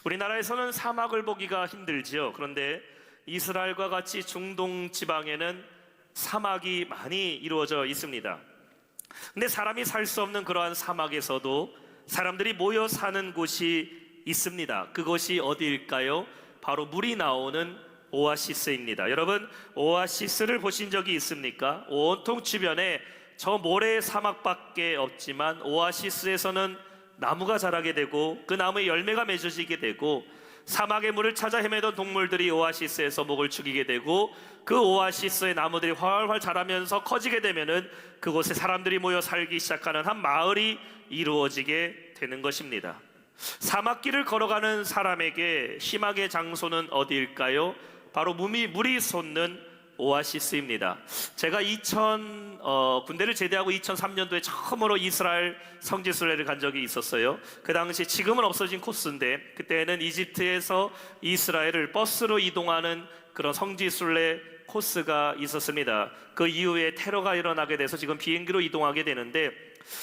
우리나라에서는 사막을 보기가 힘들지요. 그런데 이스라엘과 같이 중동 지방에는 사막이 많이 이루어져 있습니다. 근데 사람이 살 수 없는 그러한 사막에서도 사람들이 모여 사는 곳이 있습니다. 그곳이 어디일까요? 바로 물이 나오는 오아시스입니다. 여러분, 오아시스를 보신 적이 있습니까? 온통 주변에 저 모래 사막밖에 없지만 오아시스에서는 나무가 자라게 되고 그 나무에 열매가 맺어지게 되고 사막의 물을 찾아 헤매던 동물들이 오아시스에서 목을 축이게 되고 그 오아시스의 나무들이 활활 자라면서 커지게 되면은 그곳에 사람들이 모여 살기 시작하는 한 마을이 이루어지게 되는 것입니다. 사막길을 걸어가는 사람에게 희망의 장소는 어디일까요? 바로 물이 솟는 오아시스입니다. 제가 군대를 제대하고 2003년도에 처음으로 이스라엘 성지순례를 간 적이 있었어요. 그 당시 지금은 없어진 코스인데 그때는 이집트에서 이스라엘을 버스로 이동하는 그런 성지순례 코스가 있었습니다. 그 이후에 테러가 일어나게 돼서 지금 비행기로 이동하게 되는데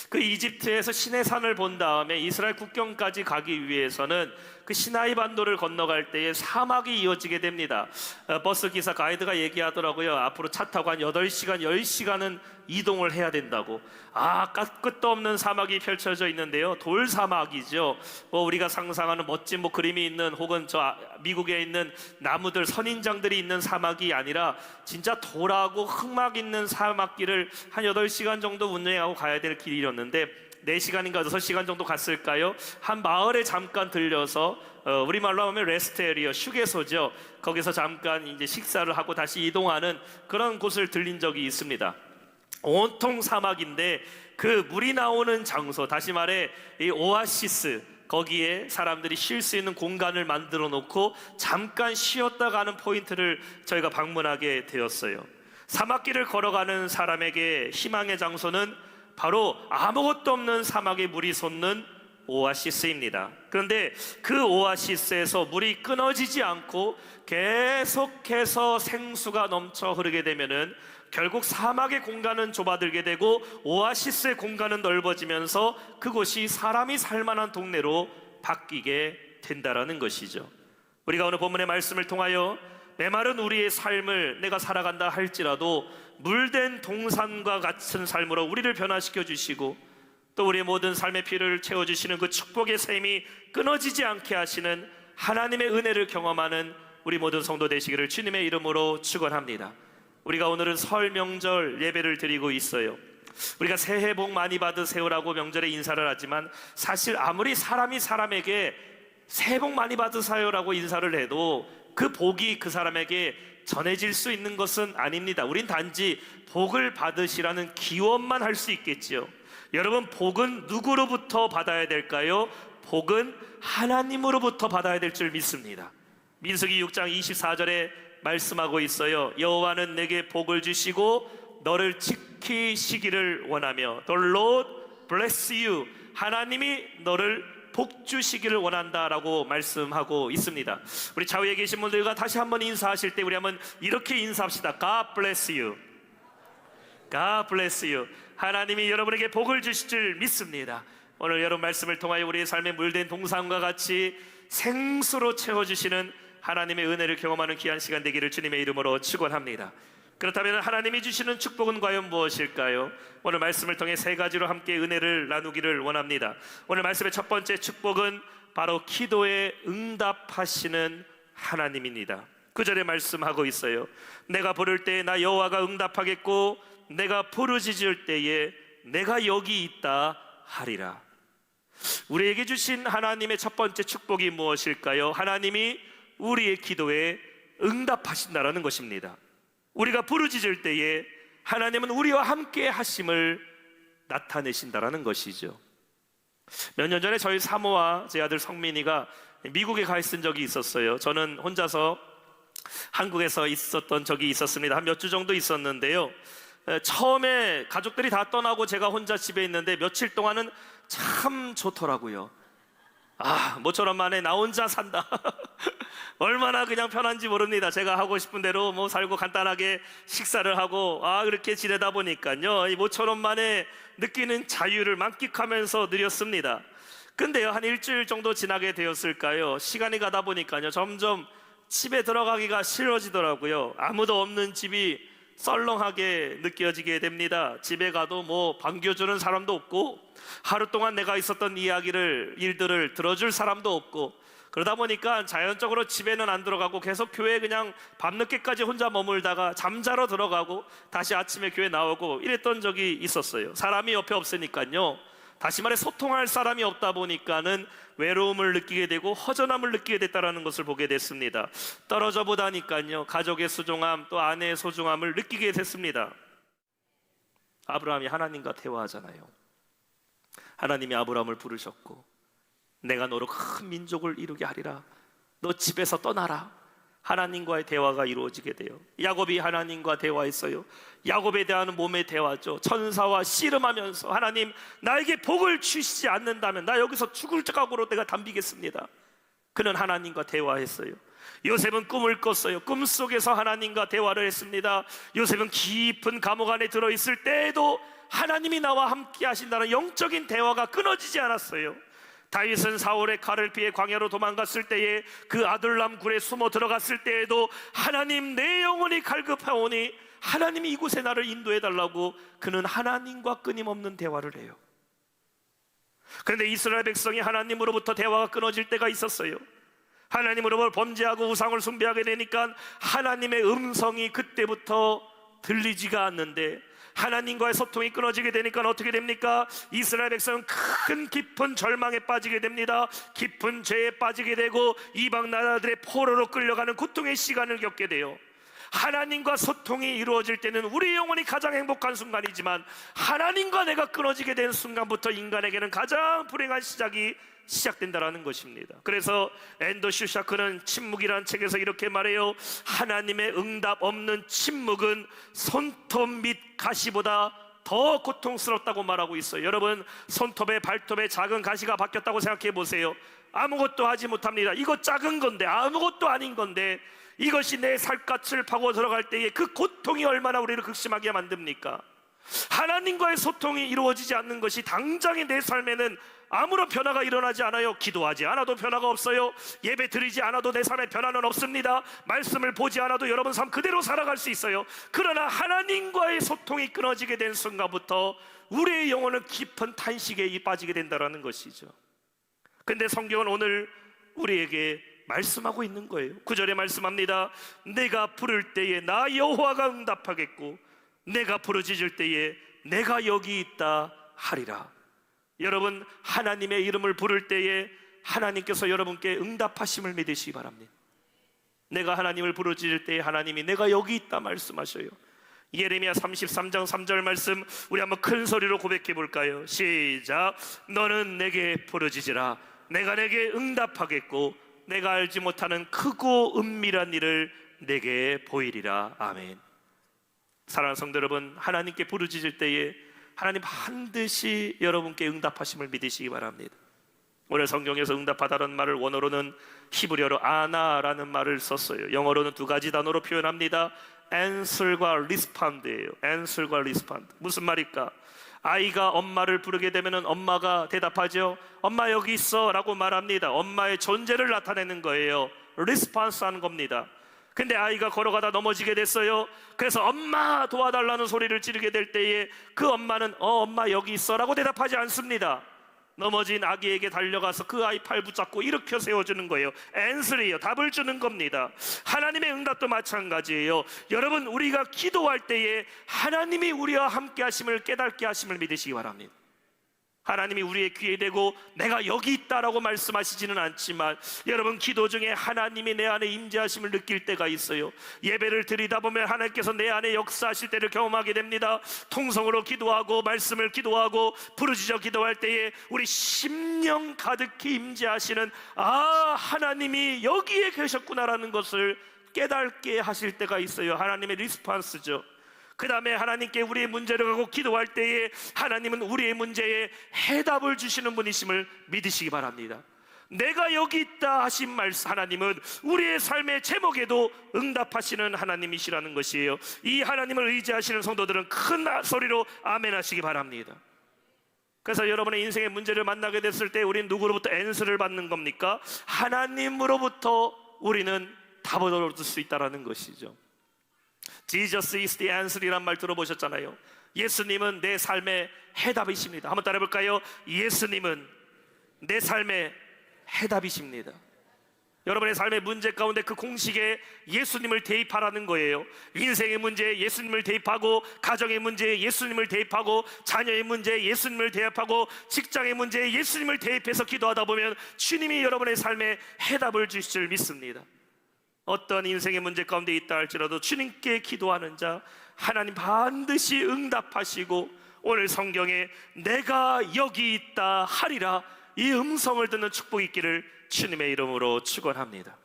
그 이집트에서 시내산을 본 다음에 이스라엘 국경까지 가기 위해서는 그 시나이 반도를 건너갈 때에 사막이 이어지게 됩니다. 버스 기사 가이드가 얘기하더라고요. 앞으로 차 타고 한 8시간, 10시간은 이동을 해야 된다고. 끝도 없는 사막이 펼쳐져 있는데요. 돌 사막이죠. 우리가 상상하는 멋진 그림이 있는 혹은 미국에 있는 나무들, 선인장들이 있는 사막이 아니라 진짜 돌하고 흙막 있는 사막길을 한 8시간 정도 운행하고 가야 될 길이었는데 4시간인가 6시간 정도 갔을까요? 한 마을에 잠깐 들려서 우리말로 하면 레스트 에리어, 휴게소죠. 거기서 잠깐 이제 식사를 하고 다시 이동하는 그런 곳을 들린 적이 있습니다. 온통 사막인데 그 물이 나오는 장소, 다시 말해 이 오아시스, 거기에 사람들이 쉴 수 있는 공간을 만들어 놓고 잠깐 쉬었다 가는 포인트를 저희가 방문하게 되었어요. 사막길을 걸어가는 사람에게 희망의 장소는 바로 아무것도 없는 사막에 물이 솟는 오아시스입니다. 그런데 그 오아시스에서 물이 끊어지지 않고 계속해서 생수가 넘쳐 흐르게 되면은 결국 사막의 공간은 좁아들게 되고 오아시스의 공간은 넓어지면서 그곳이 사람이 살만한 동네로 바뀌게 된다라는 것이죠. 우리가 오늘 본문의 말씀을 통하여 메마른 우리의 삶을 내가 살아간다 할지라도 물된 동산과 같은 삶으로 우리를 변화시켜 주시고 또 우리의 모든 삶의 필요를 채워주시는 그 축복의 샘이 끊어지지 않게 하시는 하나님의 은혜를 경험하는 우리 모든 성도 되시기를 주님의 이름으로 축원합니다. 우리가 오늘은 설 명절 예배를 드리고 있어요. 우리가 새해 복 많이 받으세요라고 명절에 인사를 하지만 사실 아무리 사람이 사람에게 새해 복 많이 받으세요라고 인사를 해도 그 복이 그 사람에게 전해질 수 있는 것은 아닙니다. 우린 단지 복을 받으시라는 기원만 할 수 있겠지요. 여러분, 복은 누구로부터 받아야 될까요? 복은 하나님으로부터 받아야 될 줄 믿습니다. 민수기 6장 24절에 말씀하고 있어요. 여호와는 내게 복을 주시고 너를 지키시기를 원하며 The Lord bless you. 하나님이 너를 복 주시기를 원한다라고 말씀하고 있습니다. 우리 좌우에 계신 분들과 다시 한번 인사하실 때 우리 한번 이렇게 인사합시다. God bless you. God bless you. 하나님이 여러분에게 복을 주실 줄 믿습니다. 오늘 여러분 말씀을 통하여 우리의 삶에 물된 동산과 같이 생수로 채워주시는 하나님의 은혜를 경험하는 귀한 시간 되기를 주님의 이름으로 축원합니다. 그렇다면 하나님이 주시는 축복은 과연 무엇일까요? 오늘 말씀을 통해 3가지로 함께 은혜를 나누기를 원합니다. 오늘 말씀의 첫 번째 축복은 바로 기도에 응답하시는 하나님입니다. 9절에 말씀하고 있어요. 내가 부를 때에 나 여호와가 응답하겠고 내가 부르짖을 때에 내가 여기 있다 하리라. 우리에게 주신 하나님의 첫 번째 축복이 무엇일까요? 하나님이 우리의 기도에 응답하신다라는 것입니다. 우리가 부르짖을 때에 하나님은 우리와 함께 하심을 나타내신다라는 것이죠. 몇 년 전에 저희 사모와 제 아들 성민이가 미국에 가 있은 적이 있었어요. 저는 혼자서 한국에서 있었던 적이 있었습니다. 한 몇 주 정도 있었는데요. 처음에 가족들이 다 떠나고 제가 혼자 집에 있는데 며칠 동안은 참 좋더라고요. 모처럼 만에 나 혼자 산다. 얼마나 그냥 편한지 모릅니다. 제가 하고 싶은 대로 살고 간단하게 식사를 하고 그렇게 지내다 보니까요, 이 모처럼 만에 느끼는 자유를 만끽하면서 누렸습니다. 근데요, 한 일주일 정도 지나게 되었을까요? 시간이 가다 보니까요, 점점 집에 들어가기가 싫어지더라고요. 아무도 없는 집이 썰렁하게 느껴지게 됩니다. 집에 가도 뭐 반겨주는 사람도 없고, 하루 동안 내가 있었던 일들을 들어줄 사람도 없고, 그러다 보니까 자연적으로 집에는 안 들어가고 계속 교회에 그냥 밤늦게까지 혼자 머물다가 잠자러 들어가고 다시 아침에 교회 나오고 이랬던 적이 있었어요. 사람이 옆에 없으니까요, 다시 말해 소통할 사람이 없다 보니까는 외로움을 느끼게 되고 허전함을 느끼게 됐다는 것을 보게 됐습니다. 떨어져 보다니까요, 가족의 소중함, 또 아내의 소중함을 느끼게 됐습니다. 아브라함이 하나님과 대화하잖아요. 하나님이 아브라함을 부르셨고, 내가 너로 큰 민족을 이루게 하리라, 너 집에서 떠나라. 하나님과의 대화가 이루어지게 돼요. 야곱이 하나님과 대화했어요. 야곱에 대한 몸의 대화죠. 천사와 씨름하면서, 하나님 나에게 복을 주시지 않는다면 나 여기서 죽을 각오로 내가 덤비겠습니다. 그는 하나님과 대화했어요. 요셉은 꿈을 꿨어요. 꿈속에서 하나님과 대화를 했습니다. 요셉은 깊은 감옥 안에 들어있을 때에도 하나님이 나와 함께 하신다는 영적인 대화가 끊어지지 않았어요. 다윗은 사울의 칼을 피해 광야로 도망갔을 때에, 그 아둘람 굴에 숨어 들어갔을 때에도 하나님 내 영혼이 갈급하오니 하나님이 이곳에 나를 인도해 달라고 그는 하나님과 끊임없는 대화를 해요. 그런데 이스라엘 백성이 하나님으로부터 대화가 끊어질 때가 있었어요. 하나님으로부터 범죄하고 우상을 숭배하게 되니까 하나님의 음성이 그때부터 들리지가 않는데, 하나님과의 소통이 끊어지게 되니까 어떻게 됩니까? 이스라엘 백성은 큰 깊은 절망에 빠지게 됩니다. 깊은 죄에 빠지게 되고 이방 나라들의 포로로 끌려가는 고통의 시간을 겪게 돼요. 하나님과 소통이 이루어질 때는 우리 영혼이 가장 행복한 순간이지만, 하나님과 내가 끊어지게 된 순간부터 인간에게는 가장 불행한 시작이 시작된다는 것입니다. 그래서 앤더 슈샤크는 침묵이라는 책에서 이렇게 말해요. 하나님의 응답 없는 침묵은 손톱 및 가시보다 더 고통스럽다고 말하고 있어요. 여러분, 손톱에 발톱에 작은 가시가 박혔다고 생각해 보세요. 아무것도 하지 못합니다. 이거 작은 건데, 아무것도 아닌 건데, 이것이 내 살갗을 파고 들어갈 때에 그 고통이 얼마나 우리를 극심하게 만듭니까? 하나님과의 소통이 이루어지지 않는 것이 당장의 내 삶에는 아무런 변화가 일어나지 않아요. 기도하지 않아도 변화가 없어요. 예배 드리지 않아도 내 삶에 변화는 없습니다. 말씀을 보지 않아도 여러분 삶 그대로 살아갈 수 있어요. 그러나 하나님과의 소통이 끊어지게 된 순간부터 우리의 영혼은 깊은 탄식에 빠지게 된다는 것이죠. 근데 성경은 오늘 우리에게 말씀하고 있는 거예요. 9절에 말씀합니다. 내가 부를 때에 나 여호와가 응답하겠고, 내가 부르짖을 때에 내가 여기 있다 하리라. 여러분, 하나님의 이름을 부를 때에 하나님께서 여러분께 응답하심을 믿으시기 바랍니다. 내가 하나님을 부르짖을 때에 하나님이 내가 여기 있다 말씀하셔요. 예레미야 33장 3절 말씀 우리 한번 큰 소리로 고백해 볼까요? 시작. 너는 내게 부르짖으라. 내가 내게 응답하겠고, 내가 알지 못하는 크고 은밀한 일을 내게 보이리라. 아멘. 사랑하는 성도 여러분, 하나님께 부르짖을 때에 하나님 반드시 여러분께 응답하심을 믿으시기 바랍니다. 오늘 성경에서 응답하다는 말을 원어로는 히브리어로 아나라는 말을 썼어요. 영어로는 두 가지 단어로 표현합니다. answer과 respond예요. answer과 respond. 무슨 말일까? 아이가 엄마를 부르게 되면 엄마가 대답하죠. 엄마 여기 있어 라고 말합니다. 엄마의 존재를 나타내는 거예요. response 하는 겁니다. 근데 아이가 걸어가다 넘어지게 됐어요. 그래서 엄마 도와달라는 소리를 지르게 될 때에 그 엄마는 엄마 여기 있어 라고 대답하지 않습니다. 넘어진 아기에게 달려가서 그 아이 팔 붙잡고 일으켜 세워주는 거예요. 앤슬이에요. 답을 주는 겁니다. 하나님의 응답도 마찬가지예요. 여러분, 우리가 기도할 때에 하나님이 우리와 함께 하심을 깨닫게 하심을 믿으시기 바랍니다. 하나님이 우리의 귀에 대고 내가 여기 있다라고 말씀하시지는 않지만, 여러분, 기도 중에 하나님이 내 안에 임재하심을 느낄 때가 있어요. 예배를 드리다 보면 하나님께서 내 안에 역사하실 때를 경험하게 됩니다. 통성으로 기도하고 말씀을 기도하고 부르짖어 기도할 때에 우리 심령 가득히 임재하시는 하나님이 여기에 계셨구나라는 것을 깨닫게 하실 때가 있어요. 하나님의 리스폰스죠. 그 다음에 하나님께 우리의 문제를 가고 기도할 때에 하나님은 우리의 문제에 해답을 주시는 분이심을 믿으시기 바랍니다. 내가 여기 있다 하신 말씀, 하나님은 우리의 삶의 제목에도 응답하시는 하나님이시라는 것이에요. 이 하나님을 의지하시는 성도들은 큰 소리로 아멘 하시기 바랍니다. 그래서 여러분의 인생의 문제를 만나게 됐을 때 우리는 누구로부터 앤서를 받는 겁니까? 하나님으로부터 우리는 답을 얻을 수 있다는 것이죠. Jesus is the answer이란 말 들어보셨잖아요. 예수님은 내 삶의 해답이십니다. 한번 따라해 볼까요? 예수님은 내 삶의 해답이십니다. 여러분의 삶의 문제 가운데 그 공식에 예수님을 대입하라는 거예요. 인생의 문제에 예수님을 대입하고, 가정의 문제에 예수님을 대입하고, 자녀의 문제에 예수님을 대입하고, 직장의 문제에 예수님을 대입해서 기도하다 보면 주님이 여러분의 삶에 해답을 주실 줄 믿습니다. 어떤 인생의 문제 가운데 있다 할지라도 주님께 기도하는 자 하나님 반드시 응답하시고, 오늘 성경에 내가 여기 있다 하리라 이 음성을 듣는 축복이 있기를 주님의 이름으로 축원합니다.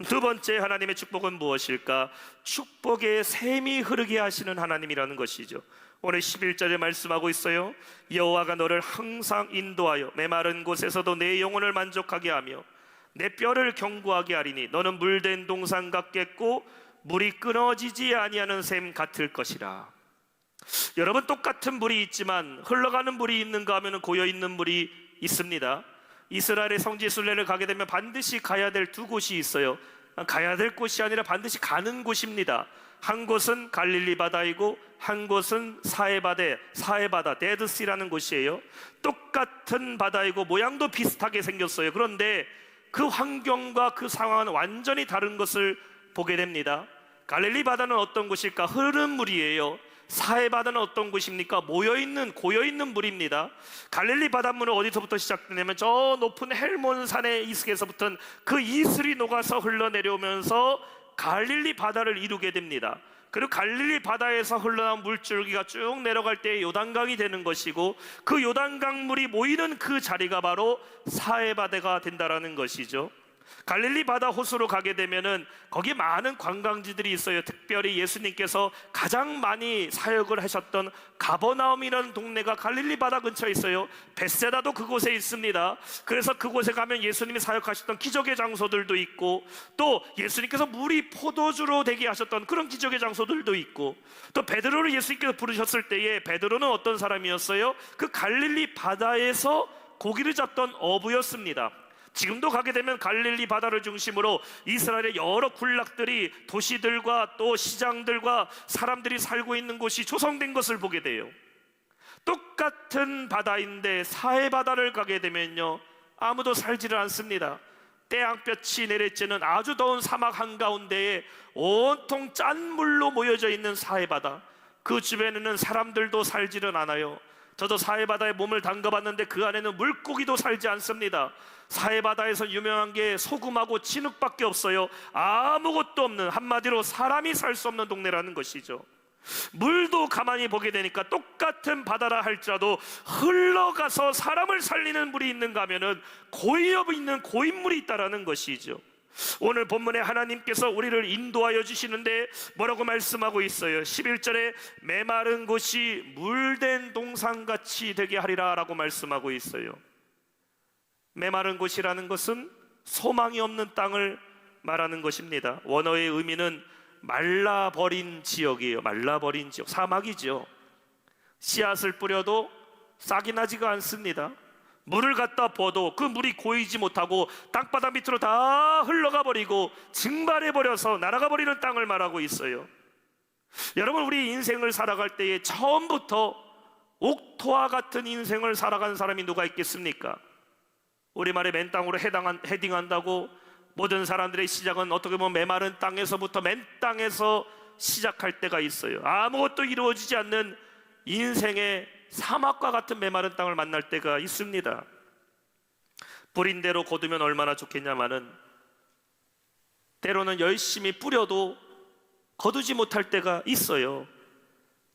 두 번째 하나님의 축복은 무엇일까? 축복의 샘이 흐르게 하시는 하나님이라는 것이죠. 오늘 11절에 말씀하고 있어요. 여호와가 너를 항상 인도하여 메마른 곳에서도 내 영혼을 만족하게 하며 내 뼈를 견고하게 하리니 너는 물된 동산 같겠고 물이 끊어지지 아니하는 샘 같을 것이라. 여러분, 똑같은 물이 있지만 흘러가는 물이 있는가 하면 고여있는 물이 있습니다. 이스라엘의 성지 순례를 가게 되면 반드시 가야 될 두 곳이 있어요. 가야 될 곳이 아니라 반드시 가는 곳입니다. 한 곳은 갈릴리 바다이고 한 곳은 사해바다 데드시라는 곳이에요. 똑같은 바다이고 모양도 비슷하게 생겼어요. 그런데 그 환경과 그 상황은 완전히 다른 것을 보게 됩니다. 갈릴리 바다는 어떤 곳일까? 흐르는 물이에요. 사해바다는 어떤 곳입니까? 고여있는 물입니다. 갈릴리 바닷물은 어디서부터 시작되냐면 저 높은 헬몬산의 이슬에서부터 그 이슬이 녹아서 흘러내려오면서 갈릴리 바다를 이루게 됩니다. 그리고 갈릴리 바다에서 흘러나온 물줄기가 쭉 내려갈 때 요단강이 되는 것이고, 그 요단강 물이 모이는 그 자리가 바로 사해바다가 된다라는 것이죠. 갈릴리 바다 호수로 가게 되면은 거기 많은 관광지들이 있어요. 특별히 예수님께서 가장 많이 사역을 하셨던 가버나움이라는 동네가 갈릴리 바다 근처에 있어요. 벳세다도 그곳에 있습니다. 그래서 그곳에 가면 예수님이 사역하셨던 기적의 장소들도 있고, 또 예수님께서 물이 포도주로 되게 하셨던 그런 기적의 장소들도 있고, 또 베드로를 예수님께서 부르셨을 때에 베드로는 어떤 사람이었어요? 그 갈릴리 바다에서 고기를 잡던 어부였습니다. 지금도 가게 되면 갈릴리 바다를 중심으로 이스라엘의 여러 군락들이, 도시들과 또 시장들과 사람들이 살고 있는 곳이 조성된 것을 보게 돼요. 똑같은 바다인데 사해바다를 가게 되면요, 아무도 살지를 않습니다. 태양볕이 내리쬐는 아주 더운 사막 한가운데에 온통 짠 물로 모여져 있는 사해바다, 그 주변에는 사람들도 살지는 않아요. 저도 사해바다에 몸을 담가봤는데 그 안에는 물고기도 살지 않습니다. 사해바다에서 유명한 게 소금하고 진흙밖에 없어요. 아무것도 없는, 한마디로 사람이 살 수 없는 동네라는 것이죠. 물도 가만히 보게 되니까 똑같은 바다라 할지라도 흘러가서 사람을 살리는 물이 있는가 하면은 고이업 있는 고인물이 있다라는 것이죠. 오늘 본문에 하나님께서 우리를 인도하여 주시는데 뭐라고 말씀하고 있어요? 11절에 메마른 곳이 물된 동산같이 되게 하리라 라고 말씀하고 있어요. 메마른 곳이라는 것은 소망이 없는 땅을 말하는 것입니다. 원어의 의미는 말라버린 지역이에요. 말라버린 지역, 사막이죠. 씨앗을 뿌려도 싹이 나지가 않습니다. 물을 갖다 부어도 그 물이 고이지 못하고 땅바닥 밑으로 다 흘러가 버리고 증발해 버려서 날아가 버리는 땅을 말하고 있어요. 여러분, 우리 인생을 살아갈 때에 처음부터 옥토와 같은 인생을 살아간 사람이 누가 있겠습니까? 우리말에 맨 땅으로 헤딩한다고 모든 사람들의 시작은 어떻게 보면 메마른 땅에서부터 맨 땅에서 시작할 때가 있어요. 아무것도 이루어지지 않는 인생의 사막과 같은 메마른 땅을 만날 때가 있습니다. 뿌린 대로 거두면 얼마나 좋겠냐마는, 때로는 열심히 뿌려도 거두지 못할 때가 있어요.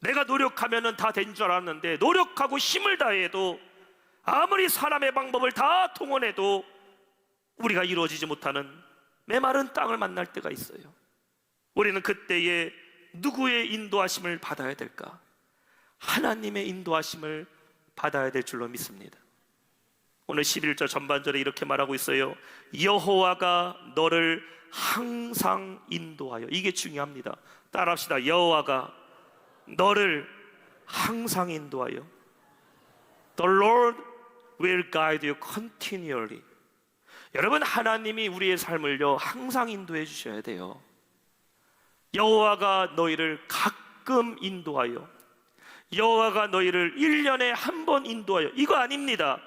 내가 노력하면 다 된 줄 알았는데, 노력하고 힘을 다해도 아무리 사람의 방법을 다 동원해도 우리가 이루어지지 못하는 메마른 땅을 만날 때가 있어요. 우리는 그때에 누구의 인도하심을 받아야 될까? 하나님의 인도하심을 받아야 될 줄로 믿습니다. 오늘 11절 전반절에 이렇게 말하고 있어요. 여호와가 너를 항상 인도하여. 이게 중요합니다. 따라합시다. 여호와가 너를 항상 인도하여. The Lord will guide you continually. 여러분, 하나님이 우리의 삶을요 항상 인도해 주셔야 돼요. 여호와가 너희를 가끔 인도하여, 여호와가 너희를 1년에 한 번 인도하여, 이거 아닙니다.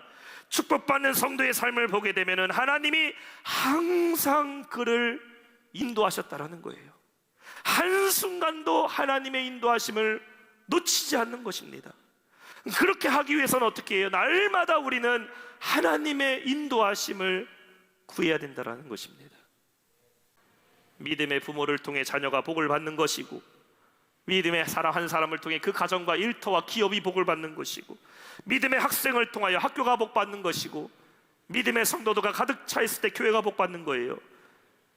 축복받는 성도의 삶을 보게 되면 하나님이 항상 그를 인도하셨다라는 거예요. 한순간도 하나님의 인도하심을 놓치지 않는 것입니다. 그렇게 하기 위해서는 어떻게 해요? 날마다 우리는 하나님의 인도하심을 구해야 된다는 것입니다. 믿음의 부모를 통해 자녀가 복을 받는 것이고, 믿음의 사람 한 사람을 통해 그 가정과 일터와 기업이 복을 받는 것이고, 믿음의 학생을 통하여 학교가 복받는 것이고, 믿음의 성도도가 가득 차 있을 때 교회가 복받는 거예요.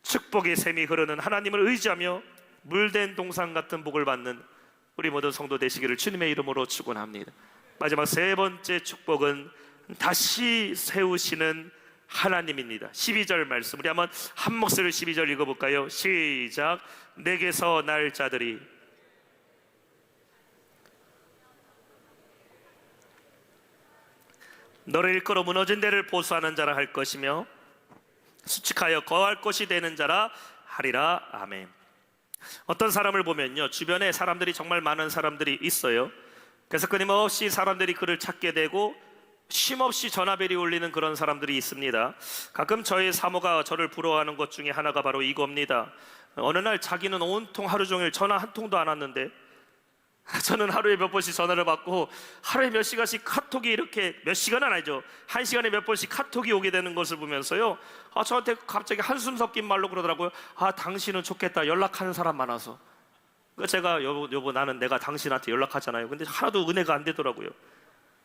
축복의 샘이 흐르는 하나님을 의지하며 물된 동산 같은 복을 받는 우리 모든 성도 되시기를 주님의 이름으로 축원합니다. 마지막 세 번째 축복은 다시 세우시는 하나님입니다. 12절 말씀, 우리 한번 한 목소리로 12절 읽어볼까요? 시작. 내게서 날 자들이 너를 일컬어 무너진 데를 보수하는 자라 할 것이며 수축하여 거할 곳이 되는 자라 하리라. 아멘. 어떤 사람을 보면요, 주변에 사람들이 정말 많은 사람들이 있어요. 그래서 끊임없이 사람들이 그를 찾게 되고 쉼없이 전화벨이 울리는 그런 사람들이 있습니다. 가끔 저희 사모가 저를 부러워하는 것 중에 하나가 바로 이겁니다. 어느 날 자기는 온통 하루 종일 전화 한 통도 안 왔는데 저는 하루에 몇 번씩 전화를 받고 하루에 몇 시간씩 카톡이 이렇게, 몇 시간은 아니죠, 한 시간에 몇 번씩 카톡이 오게 되는 것을 보면서요, 저한테 갑자기 한숨 섞인 말로 그러더라고요. 당신은 좋겠다, 연락하는 사람 많아서. 제가 여보 나는 내가 당신한테 연락하잖아요. 근데 하나도 은혜가 안 되더라고요.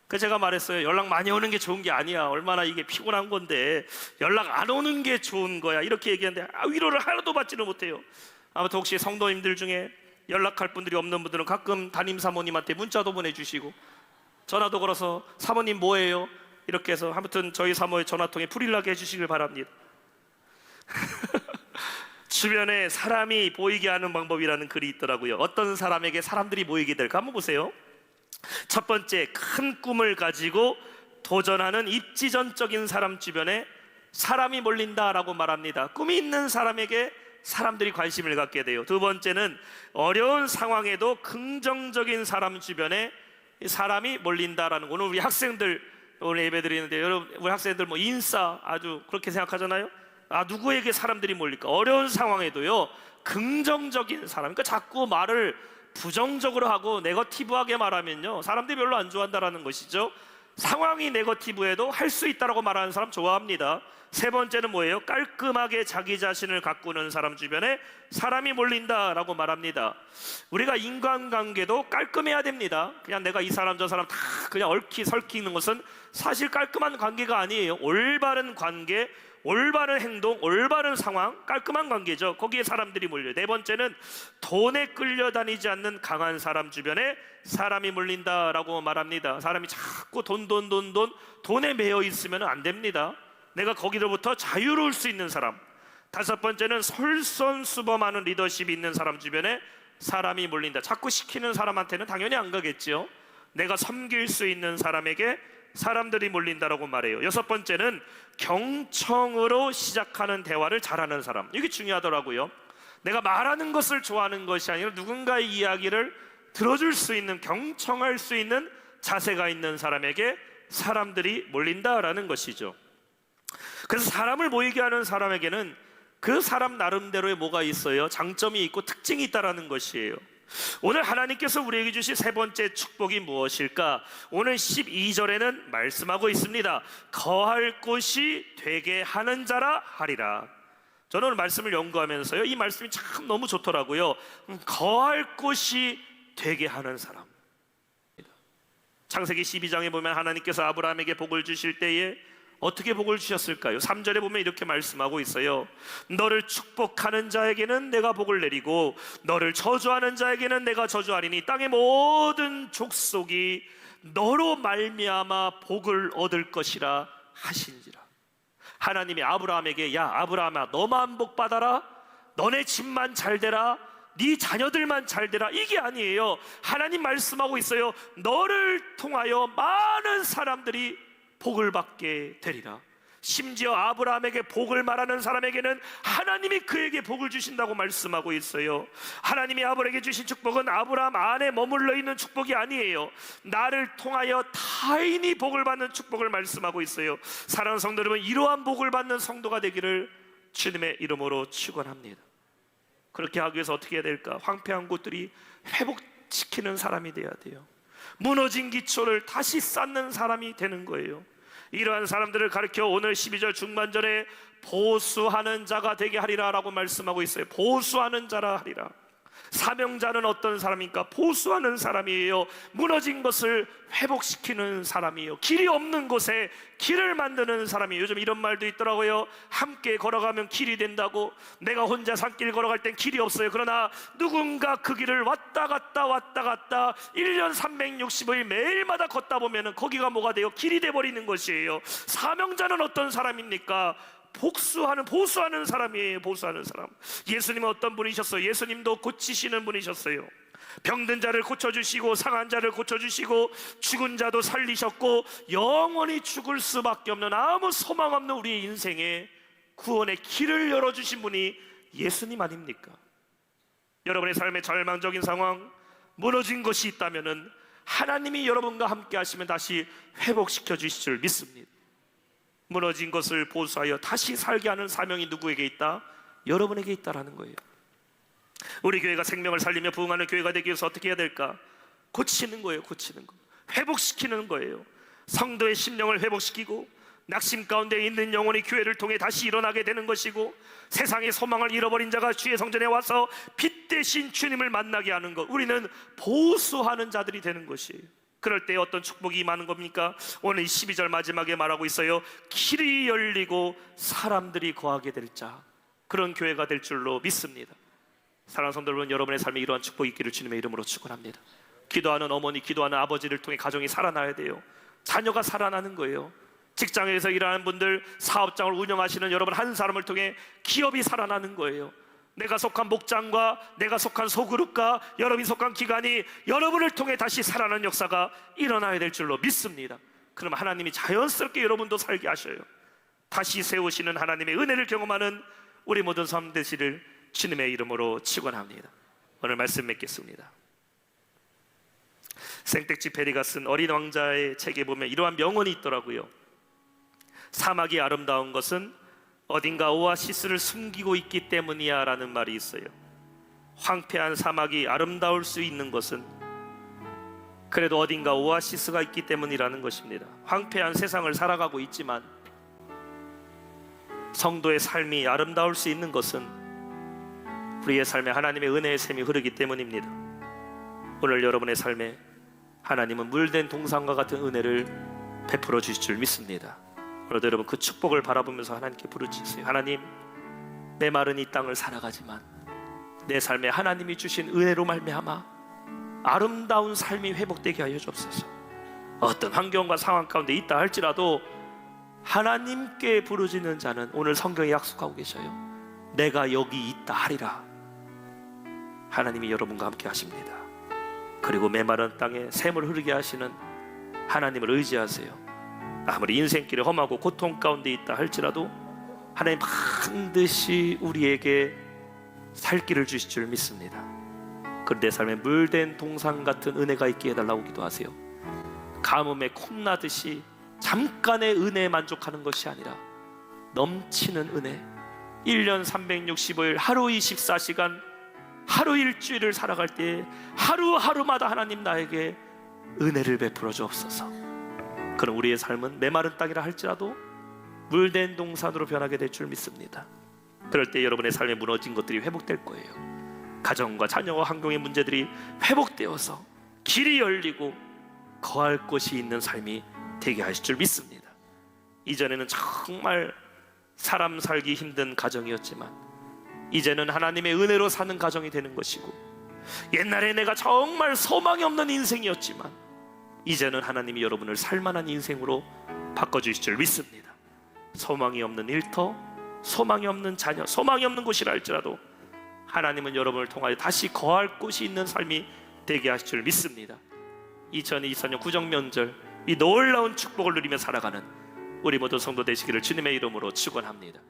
그래서 제가 말했어요. 연락 많이 오는 게 좋은 게 아니야. 얼마나 이게 피곤한 건데 연락 안 오는 게 좋은 거야. 이렇게 얘기하는데 위로를 하나도 받지는 못해요. 아무튼 혹시 성도님들 중에 연락할 분들이 없는 분들은 가끔 담임 사모님한테 문자도 보내주시고 전화도 걸어서 사모님 뭐해요? 이렇게 해서 아무튼 저희 사모의 전화통에 불이 나게 해주시길 바랍니다. 주변에 사람이 보이게 하는 방법이라는 글이 있더라고요. 어떤 사람에게 사람들이 모이게 될까 한번 보세요. 첫 번째, 큰 꿈을 가지고 도전하는 입지전적인 사람 주변에 사람이 몰린다라고 말합니다. 꿈이 있는 사람에게 사람들이 관심을 갖게 돼요. 두 번째는 어려운 상황에도 긍정적인 사람 주변에 사람이 몰린다라는 거. 오늘 우리 학생들 오늘 예배 드리는데 여러분, 우리 학생들 뭐 인싸 아주 그렇게 생각하잖아요. 누구에게 사람들이 몰릴까? 어려운 상황에도요 긍정적인 사람, 그러니까 자꾸 말을 부정적으로 하고 네거티브하게 말하면요 사람들이 별로 안 좋아한다라는 것이죠. 상황이 네거티브해도 할 수 있다라고 말하는 사람 좋아합니다. 세 번째는 뭐예요? 깔끔하게 자기 자신을 가꾸는 사람 주변에 사람이 몰린다라고 말합니다. 우리가 인간관계도 깔끔해야 됩니다. 그냥 내가 이 사람 저 사람 다 그냥 얽히 설키는 것은 사실 깔끔한 관계가 아니에요. 올바른 관계, 올바른 행동, 올바른 상황, 깔끔한 관계죠. 거기에 사람들이 몰려요. 네 번째는 돈에 끌려다니지 않는 강한 사람 주변에 사람이 몰린다라고 말합니다. 사람이 자꾸 돈에 매여 있으면 안 됩니다. 내가 거기로부터 자유로울 수 있는 사람. 다섯 번째는 솔선수범하는 리더십이 있는 사람 주변에 사람이 몰린다. 자꾸 시키는 사람한테는 당연히 안 가겠죠. 내가 섬길 수 있는 사람에게 사람들이 몰린다라고 말해요. 여섯 번째는 경청으로 시작하는 대화를 잘하는 사람. 이게 중요하더라고요. 내가 말하는 것을 좋아하는 것이 아니라 누군가의 이야기를 들어줄 수 있는, 경청할 수 있는 자세가 있는 사람에게 사람들이 몰린다라는 것이죠. 그래서 사람을 모이게 하는 사람에게는 그 사람 나름대로의 뭐가 있어요? 장점이 있고 특징이 있다라는 것이에요. 오늘 하나님께서 우리에게 주신 세 번째 축복이 무엇일까? 오늘 12절에는 말씀하고 있습니다. 거할 곳이 되게 하는 자라 하리라. 저는 오늘 말씀을 연구하면서요 이 말씀이 참 너무 좋더라고요. 거할 곳이 되게 하는 사람. 창세기 12장에 보면 하나님께서 아브라함에게 복을 주실 때에 어떻게 복을 주셨을까요? 3절에 보면 이렇게 말씀하고 있어요. 너를 축복하는 자에게는 내가 복을 내리고 너를 저주하는 자에게는 내가 저주하리니 땅의 모든 족속이 너로 말미암아 복을 얻을 것이라 하신지라. 하나님이 아브라함에게 야 아브라함아 너만 복 받아라, 너네 집만 잘 되라, 네 자녀들만 잘 되라, 이게 아니에요. 하나님 말씀하고 있어요. 너를 통하여 많은 사람들이 복을 받게 되리라. 심지어 아브라함에게 복을 말하는 사람에게는 하나님이 그에게 복을 주신다고 말씀하고 있어요. 하나님이 아브라함에게 주신 축복은 아브라함 안에 머물러 있는 축복이 아니에요. 나를 통하여 타인이 복을 받는 축복을 말씀하고 있어요. 사랑하는 성도 여러분, 이러한 복을 받는 성도가 되기를 주님의 이름으로 축원합니다. 그렇게 하기 위해서 어떻게 해야 될까? 황폐한 곳들이 회복시키는 사람이 돼야 돼요. 무너진 기초를 다시 쌓는 사람이 되는 거예요. 이러한 사람들을 가르쳐 오늘 12절 중반절에 보수하는 자가 되게 하리라 라고 말씀하고 있어요. 보수하는 자라 하리라. 사명자는 어떤 사람입니까? 보수하는 사람이에요. 무너진 것을 회복시키는 사람이에요. 길이 없는 곳에 길을 만드는 사람이에요. 요즘 이런 말도 있더라고요. 함께 걸어가면 길이 된다고. 내가 혼자 산길 걸어갈 땐 길이 없어요. 그러나 누군가 그 길을 왔다 갔다 1년 365일 매일마다 걷다 보면 거기가 뭐가 돼요? 길이 돼버리는 것이에요. 사명자는 어떤 사람입니까? 보수하는 사람이에요. 보수하는 사람. 예수님은 어떤 분이셨어요? 예수님도 고치시는 분이셨어요. 병든 자를 고쳐주시고 상한 자를 고쳐주시고 죽은 자도 살리셨고 영원히 죽을 수밖에 없는 아무 소망 없는 우리의 인생에 구원의 길을 열어주신 분이 예수님 아닙니까? 여러분의 삶의 절망적인 상황, 무너진 것이 있다면 하나님이 여러분과 함께 하시면 다시 회복시켜 주실 줄 믿습니다. 무너진 것을 보수하여 다시 살게 하는 사명이 누구에게 있다? 여러분에게 있다라는 거예요. 우리 교회가 생명을 살리며 부흥하는 교회가 되기 위해서 어떻게 해야 될까? 고치는 거예요. 고치는 거, 회복시키는 거예요. 성도의 심령을 회복시키고 낙심 가운데 있는 영혼이 교회를 통해 다시 일어나게 되는 것이고, 세상의 소망을 잃어버린 자가 주의 성전에 와서 빛 대신 주님을 만나게 하는 것, 우리는 보수하는 자들이 되는 것이에요. 그럴 때 어떤 축복이 임하는 겁니까? 오늘 12절 마지막에 말하고 있어요. 길이 열리고 사람들이 거하게 될 자, 그런 교회가 될 줄로 믿습니다. 사랑하는 성도 여러분, 여러분의 삶에 이러한 축복이 있기를 주님의 이름으로 축원합니다. 기도하는 어머니, 기도하는 아버지를 통해 가정이 살아나야 돼요. 자녀가 살아나는 거예요. 직장에서 일하는 분들, 사업장을 운영하시는 여러분 한 사람을 통해 기업이 살아나는 거예요. 내가 속한 목장과 내가 속한 소그룹과 여러분이 속한 기관이 여러분을 통해 다시 살아나는 역사가 일어나야 될 줄로 믿습니다. 그럼 하나님이 자연스럽게 여러분도 살게 하셔요. 다시 세우시는 하나님의 은혜를 경험하는 우리 모든 삶 되시를 주님의 이름으로 축원합니다. 오늘 말씀 맺겠습니다. 생텍쥐페리가 쓴 어린 왕자의 책에 보면 이러한 명언이 있더라고요. 사막이 아름다운 것은 어딘가 오아시스를 숨기고 있기 때문이야 라는 말이 있어요. 황폐한 사막이 아름다울 수 있는 것은 그래도 어딘가 오아시스가 있기 때문이라는 것입니다. 황폐한 세상을 살아가고 있지만 성도의 삶이 아름다울 수 있는 것은 우리의 삶에 하나님의 은혜의 샘이 흐르기 때문입니다. 오늘 여러분의 삶에 하나님은 물된 동산과 같은 은혜를 베풀어 주실 줄 믿습니다. 오늘도 여러분 그 축복을 바라보면서 하나님께 부르짖으세요. 하나님, 내 마른 이 땅을 살아가지만 내 삶에 하나님이 주신 은혜로 말미암아 아름다운 삶이 회복되게 하여 주옵소서. 어떤 환경과 상황 가운데 있다 할지라도 하나님께 부르짖는 자는 오늘 성경에 약속하고 계셔요. 내가 여기 있다 하리라. 하나님이 여러분과 함께 하십니다. 그리고 메마른 땅에 샘을 흐르게 하시는 하나님을 의지하세요. 아무리 인생길이 험하고 고통 가운데 있다 할지라도 하나님 반드시 우리에게 살 길을 주실 줄 믿습니다. 그런데 내 삶에 물된 동산 같은 은혜가 있게 해달라고 기도하세요. 가뭄에 콩나듯이 잠깐의 은혜에 만족하는 것이 아니라 넘치는 은혜, 1년 365일 하루 24시간 하루 일주일을 살아갈 때 하루하루마다 하나님 나에게 은혜를 베풀어 주옵소서. 그럼 우리의 삶은 메마른 땅이라 할지라도 물된 동산으로 변하게 될 줄 믿습니다. 그럴 때 여러분의 삶에 무너진 것들이 회복될 거예요. 가정과 자녀와 환경의 문제들이 회복되어서 길이 열리고 거할 곳이 있는 삶이 되게 하실 줄 믿습니다. 이전에는 정말 사람 살기 힘든 가정이었지만 이제는 하나님의 은혜로 사는 가정이 되는 것이고, 옛날에 내가 정말 소망이 없는 인생이었지만 이제는 하나님이 여러분을 살만한 인생으로 바꿔주실 줄 믿습니다. 소망이 없는 일터, 소망이 없는 자녀, 소망이 없는 곳이라 할지라도 하나님은 여러분을 통하여 다시 거할 곳이 있는 삶이 되게 하실 줄 믿습니다. 2024년 구정명절 이 놀라운 축복을 누리며 살아가는 우리 모두 성도 되시기를 주님의 이름으로 축원합니다.